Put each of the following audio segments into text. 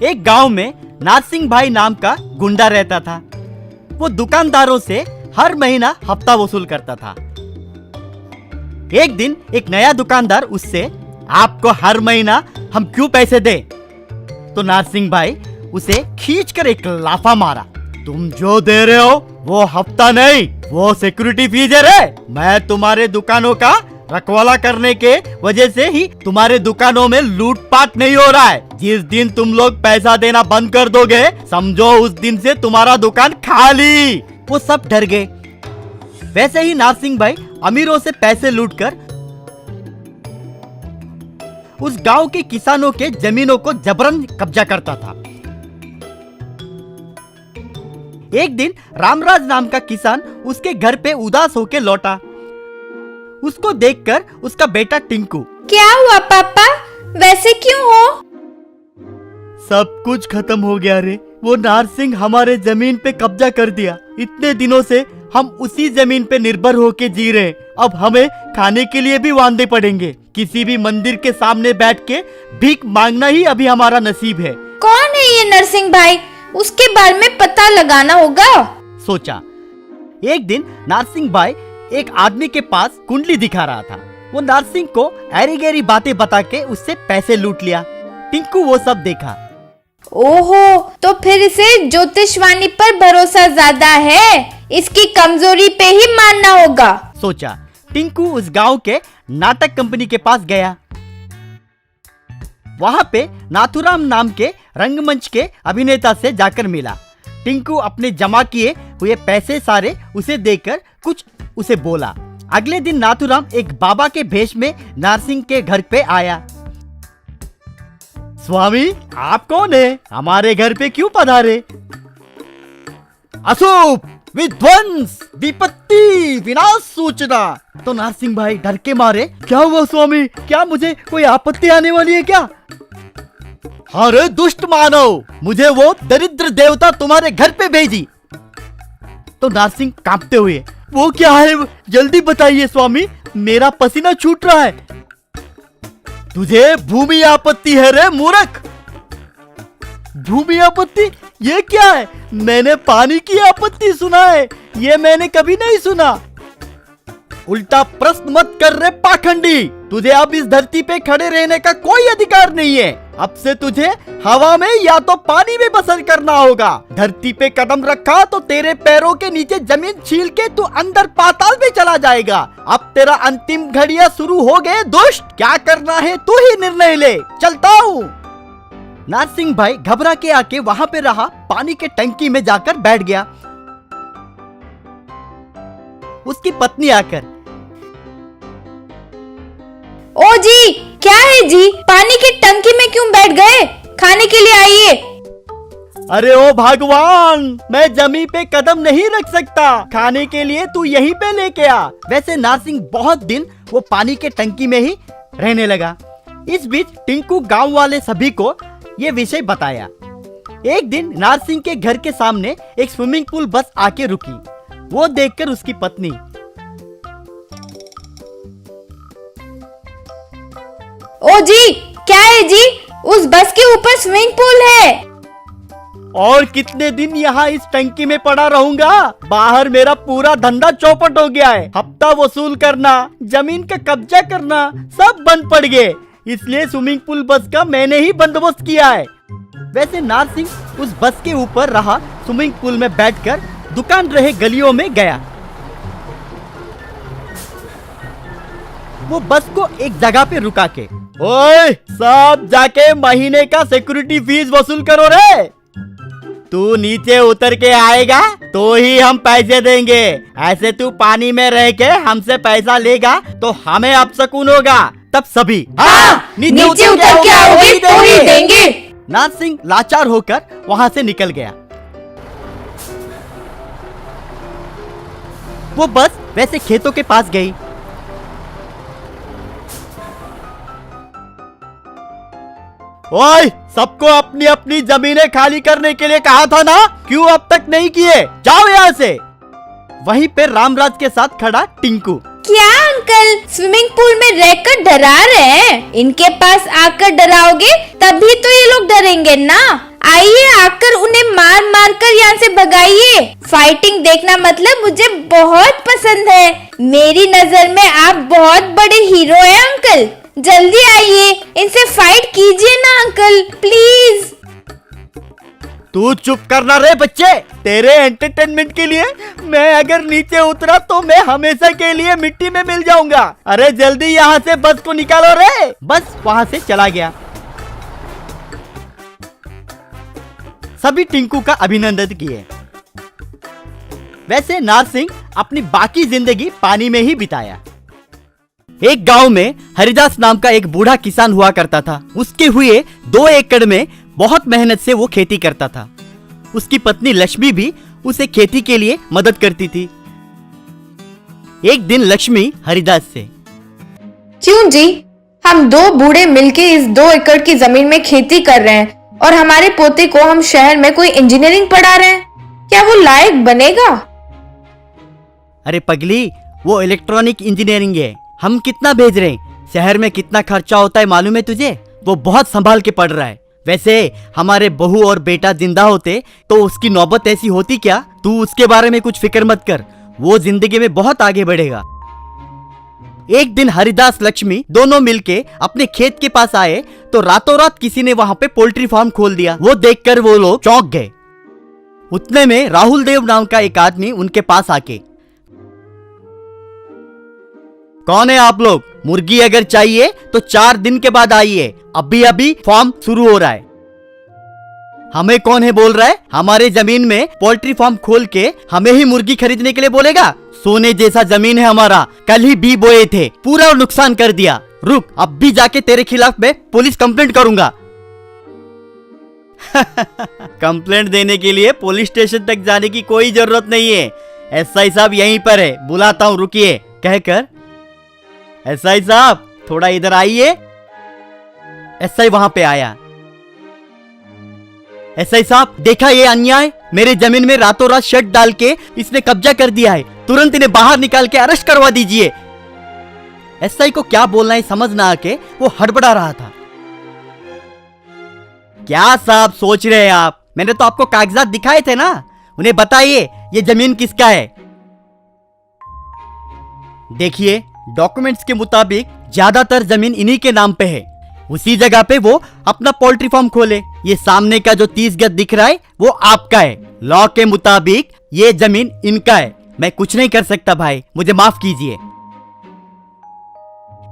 एक गांव में नारसिंह भाई नाम का गुंडा रहता था। वो दुकानदारों से हर महीना हफ्ता वसूल करता था। एक दिन एक नया दुकानदार उससे, आपको हर महीना हम क्यों पैसे दें? तो नारसिंह भाई उसे खींचकर एक लाफा मारा। तुम जो दे रहे हो वो हफ्ता नहीं, वो सिक्योरिटी फीस है रे। मैं तुम्हारे दुकानों का रखवाला करने के वजह से ही तुम्हारे दुकानों में लूटपाट नहीं हो रहा है। जिस दिन तुम लोग पैसा देना बंद कर दोगे, समझो उस दिन से तुम्हारा दुकान खाली। वो सब डर गए। वैसे ही नारसिंह भाई अमीरों से पैसे लूटकर उस गांव के किसानों के जमीनों को जबरन कब्जा करता था। एक दिन रामराज नाम का किसान उसके घर पे उदास होके लौटा। उसको देखकर उसका बेटा टिंकू, क्या हुआ पापा, वैसे क्यों हो? सब कुछ खत्म हो गया रे। वो नारसिंह हमारे जमीन पे कब्जा कर दिया। इतने दिनों से हम उसी जमीन पे निर्भर होके जी रहे। अब हमें खाने के लिए भी वांदे पड़ेंगे। किसी भी मंदिर के सामने बैठ के भीख मांगना ही अभी हमारा नसीब है। कौन है ये नरसिंह भाई? उसके बारे में पता लगाना होगा। सोचा। एक दिन नारसिंह भाई एक आदमी के पास कुंडली दिखा रहा था। वो नारसिंह को ऐरी गैरी बातें बता के उससे पैसे लूट लिया। टिंकू वो सब देखा। ओहो, तो फिर इसे ज्योतिषवाणी पर भरोसा ज्यादा है। इसकी कमजोरी पे ही मानना होगा, सोचा। टिंकू उस गांव के नाटक कंपनी के पास गया। वहां पे नाथुराम नाम के रंगमंच के अभिनेता से जाकर मिला। टिंकू अपने जमा किए हुए पैसे सारे उसे देकर कुछ उसे बोला। अगले दिन नाथुराम एक बाबा के भेष में नारसिंह के घर पे आया। स्वामी, आप कौन है? हमारे घर पे क्यों पधारे? अशुभ, विध्वंस, विपत्ति, विनाश सूचना। तो नारसिंह भाई डर के मारे, क्या हुआ स्वामी? क्या मुझे कोई आपत्ति आने वाली है क्या? अरे दुष्ट मानव, मुझे वो दरिद्र देवता तुम्हारे घर पे भेजी। तो नारसिंह कांपते हुए, वो क्या है? जल्दी बताइए स्वामी, मेरा पसीना छूट रहा है। तुझे भूमि आपत्ति है रे मूर्ख। भूमि आपत्ति? ये क्या है? मैंने पानी की आपत्ति सुना है, ये मैंने कभी नहीं सुना। उल्टा प्रश्न मत कर रे पाखंडी। तुझे अब इस धरती पे खड़े रहने का कोई अधिकार नहीं है। अब से तुझे हवा में या तो पानी में बसर करना होगा। धरती पे कदम रखा तो तेरे पैरों के नीचे जमीन छील के तू अंदर पाताल में चला जाएगा। अब तेरा अंतिम घड़ियां शुरू हो गए दुष्ट। क्या करना है तू ही निर्णय ले। चलता हूँ। नारसिंह भाई घबरा के आके वहाँ पे रहा पानी के टंकी में जाकर बैठ गया। उसकी पत्नी आकर, ओ जी, क्या है जी? पानी की टंकी में क्यों बैठ गए? खाने के लिए आइए। अरे ओ भगवान, मैं जमीन पे कदम नहीं रख सकता। खाने के लिए तू यहीं पे लेके आ। वैसे नारसिंह बहुत दिन वो पानी के टंकी में ही रहने लगा। इस बीच टिंकू गांव वाले सभी को ये विषय बताया। एक दिन नारसिंह के घर के सामने एक स्विमिंग पूल बस आके रुकी। वो देखकर उसकी पत्नी, ओ जी, क्या है जी? उस बस के ऊपर स्विमिंग पूल है। और कितने दिन यहाँ इस टंकी में पड़ा रहूंगा? बाहर मेरा पूरा धंधा चौपट हो गया है। हफ्ता वसूल करना, जमीन का कब्जा करना सब बंद पड़ गए। इसलिए स्विमिंग पूल बस का मैंने ही बंदोबस्त किया है। वैसे नारसिंह उस बस के ऊपर रहा स्विमिंग पूल में बैठकर दुकान रहे गलियों में गया। वो बस को एक जगह पे रुका के, ओए सब जाके महीने का सिक्योरिटी फीस वसूल करो रे। तू नीचे उतर के आएगा तो ही हम पैसे देंगे। ऐसे तू पानी में रह के हमसे पैसा लेगा तो हमें अपशकुन होगा। तब सभी, हाँ, नीचे उतर के आओगे तो ही देंगे। नारसिंह लाचार होकर वहाँ से निकल गया। वो बस वैसे खेतों के पास गई। ओए, सबको अपनी अपनी जमीनें खाली करने के लिए कहा था ना, क्यों अब तक नहीं किए? जाओ यहाँ से। वहीं पे रामराज के साथ खड़ा टिंकू, क्या अंकल स्विमिंग पूल में रहकर डरा रहे हैं। इनके पास आकर डराओगे तभी तो ये लोग डरेंगे ना। आइए आकर उन्हें मार मार कर यहाँ से भगाइए। फाइटिंग देखना मतलब मुझे बहुत पसंद है। मेरी नजर में आप बहुत बड़े हीरो हैं अंकल। जल्दी आइए, इनसे फाइट कीजिए ना अंकल, प्लीज। तू चुप करना रे बच्चे। तेरे एंटरटेनमेंट के लिए मैं अगर नीचे उतरा तो मैं हमेशा के लिए मिट्टी में मिल जाऊंगा। अरे जल्दी यहाँ से बस को निकालो रे। बस वहाँ से चला गया। सभी टिंकू का अभिनंदन किए। वैसे नारसिंह अपनी बाकी जिंदगी पानी में ही बिताया। एक गांव में हरिदास नाम का एक बूढ़ा किसान हुआ करता था। उसके हुए 2 एकड़ में बहुत मेहनत से वो खेती करता था। उसकी पत्नी लक्ष्मी भी उसे खेती के लिए मदद करती थी। एक दिन लक्ष्मी हरिदास से, क्यों जी, हम 2 बूढ़े मिलके इस 2 एकड़ की जमीन में खेती कर रहे हैं और हमारे पोते को हम शहर में कोई इंजीनियरिंग पढ़ा रहे हैं, क्या वो लायक बनेगा? अरे पगली, वो इलेक्ट्रॉनिक इंजीनियरिंग है। हम कितना भेज रहे हैं? शहर में कितना खर्चा होता है मालूम है तुझे? वो बहुत संभाल के पढ़ रहा है। वैसे हमारे बहू और बेटा जिंदा होते तो उसकी नौबत ऐसी होती क्या? तू उसके बारे में कुछ फिक्र मत कर, वो जिंदगी में बहुत आगे बढ़ेगा। एक दिन हरिदास लक्ष्मी दोनों मिलके अपने खेत के पास आए तो रातों रात किसी ने वहां पे पोल्ट्री फार्म खोल दिया। वो देखकर वो लोग चौंक गए। उतने में राहुल देव नाम का एक आदमी उनके पास आके, कौन है आप लोग? मुर्गी अगर चाहिए तो 4 दिन के बाद आइए, अभी अभी फार्म शुरू हो रहा है। हमें कौन है बोल रहा है? हमारे जमीन में पोल्ट्री फार्म खोल के हमें ही मुर्गी खरीदने के लिए बोलेगा? सोने जैसा जमीन है हमारा, कल ही बी बोए थे, पूरा नुकसान कर दिया। रुक, अब भी जाके तेरे खिलाफ मैं पुलिस कंप्लेंट करूंगा। कंप्लेंट देने के लिए पुलिस स्टेशन तक जाने की कोई जरूरत नहीं है। एसआई साहब यहीं पर है, बुलाता हूँ, रुकिए। कहकर एसआई साहब थोड़ा इधर आइए। एसआई वहां पे आया। एसआई साहब, देखा ये अन्याय? मेरे जमीन में रातों रात शर्ट डाल के इसने कब्जा कर दिया है। तुरंत इन्हें बाहर निकाल के अरेस्ट करवा दीजिए। एसआई को क्या बोलना है समझ ना आके वो हड़बड़ा रहा था। क्या साहब सोच रहे हैं आप? मैंने तो आपको कागजात दिखाए थे ना, उन्हें बताइए ये जमीन किसका है। देखिए, डॉक्यूमेंट्स के मुताबिक ज्यादातर जमीन इन्हीं के नाम पे है। उसी जगह पे वो अपना पोल्ट्री फार्म खोले। ये सामने का जो 30 गज दिख रहा है वो आपका है। लॉ के मुताबिक ये जमीन इनका है। मैं कुछ नहीं कर सकता भाई, मुझे माफ कीजिए।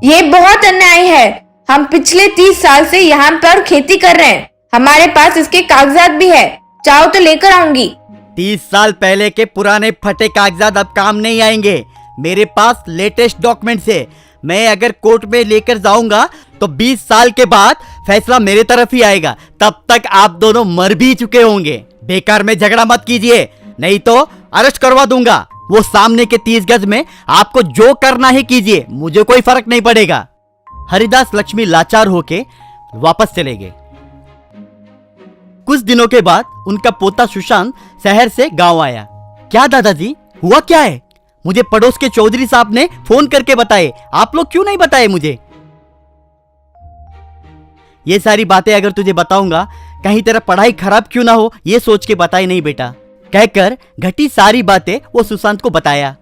ये बहुत अन्याय है। हम पिछले 30 साल से यहाँ पर खेती कर रहे हैं, हमारे पास इसके कागजात भी है, चाहो तो लेकर आऊंगी। 30 साल पहले के पुराने फटे कागजात अब काम नहीं आएंगे। मेरे पास लेटेस्ट डॉक्यूमेंट्स है। मैं अगर कोर्ट में लेकर जाऊंगा तो 20 साल के बाद फैसला मेरे तरफ ही आएगा। तब तक आप दोनों मर भी चुके होंगे। बेकार में झगड़ा मत कीजिए, नहीं तो अरेस्ट करवा दूंगा। वो सामने के 30 गज में आपको जो करना है कीजिए, मुझे कोई फर्क नहीं पड़ेगा। हरिदास लक्ष्मी लाचार होके वापस चले गए। कुछ दिनों के बाद उनका पोता सुशांत शहर से गांव आया। क्या दादाजी, हुआ क्या है? मुझे पड़ोस के चौधरी साहब ने फोन करके बताए, आप लोग क्यों नहीं बताए मुझे? ये सारी बातें अगर तुझे बताऊंगा कहीं तेरा पढ़ाई खराब क्यों ना हो, ये सोच के बताई नहीं बेटा। कहकर घटी सारी बातें वो सुशांत को बताया।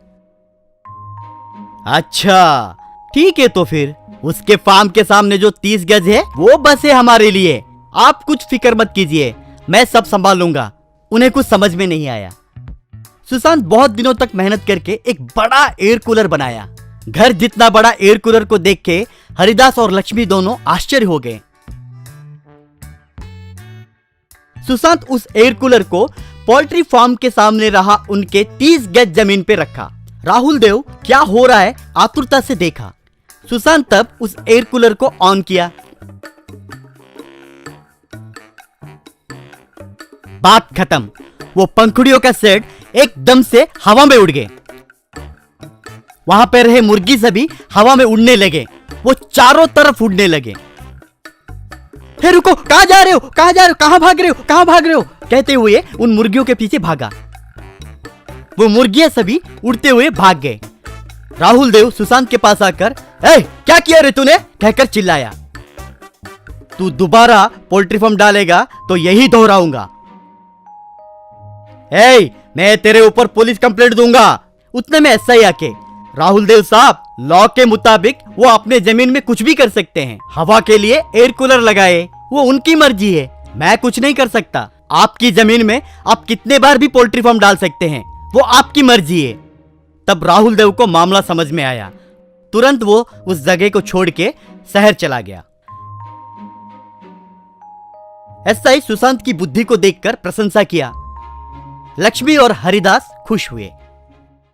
अच्छा ठीक है, तो फिर उसके फार्म के सामने जो 30 गज है वो बस है हमारे लिए। आप कुछ फिक्र मत कीजिए, मैं सब संभाल लूंगा। उन्हें कुछ समझ में नहीं आया। सुशांत बहुत दिनों तक मेहनत करके एक बड़ा एयर कूलर बनाया। घर जितना बड़ा एयर कूलर को देख के हरिदास और लक्ष्मी दोनों आश्चर्य हो गए। सुशांत उस एयर कूलर को पोल्ट्री फार्म के सामने रहा उनके 30 गज जमीन पे रखा। राहुल देव क्या हो रहा है आतुरता से देखा। सुशांत तब उस एयर कूलर को ऑन किया। बात खत्म। वो पंखुड़ियों का सेट एकदम से हवा में उड़ गए। वहां पर रहे मुर्गी सभी हवा में उड़ने लगे। वो चारों तरफ उड़ने लगे। फिर रुको, कहां जा रहे हो, कहां जा रहे हो, कहां भाग रहे हो, कहां भाग रहे हो कहते हुए उन मुर्गियों के पीछे भागा। वो मुर्गियां सभी उड़ते हुए भाग गए। राहुल देव सुशांत के पास आकर, ए क्या किया रे तूने, कहकर चिल्लाया। तू दोबारा पोल्ट्री फार्म डालेगा तो यही दोहराऊंगा। ए मैं तेरे ऊपर पुलिस कंप्लेंट दूंगा। उतने में एसआई आके, राहुल देव साहब, लॉ के मुताबिक वो अपने जमीन में कुछ भी कर सकते हैं। हवा के लिए एयर कूलर लगाए, वो उनकी मर्जी है, मैं कुछ नहीं कर सकता। आपकी जमीन में आप कितने बार भी पोल्ट्री फार्म डाल सकते हैं, वो आपकी मर्जी है। तब राहुल देव को मामला समझ में आया। तुरंत वो उस जगह को छोड़ के शहर चला गया। एसआई सुशांत की बुद्धि को देखकर प्रशंसा किया। लक्ष्मी और हरिदास खुश हुए।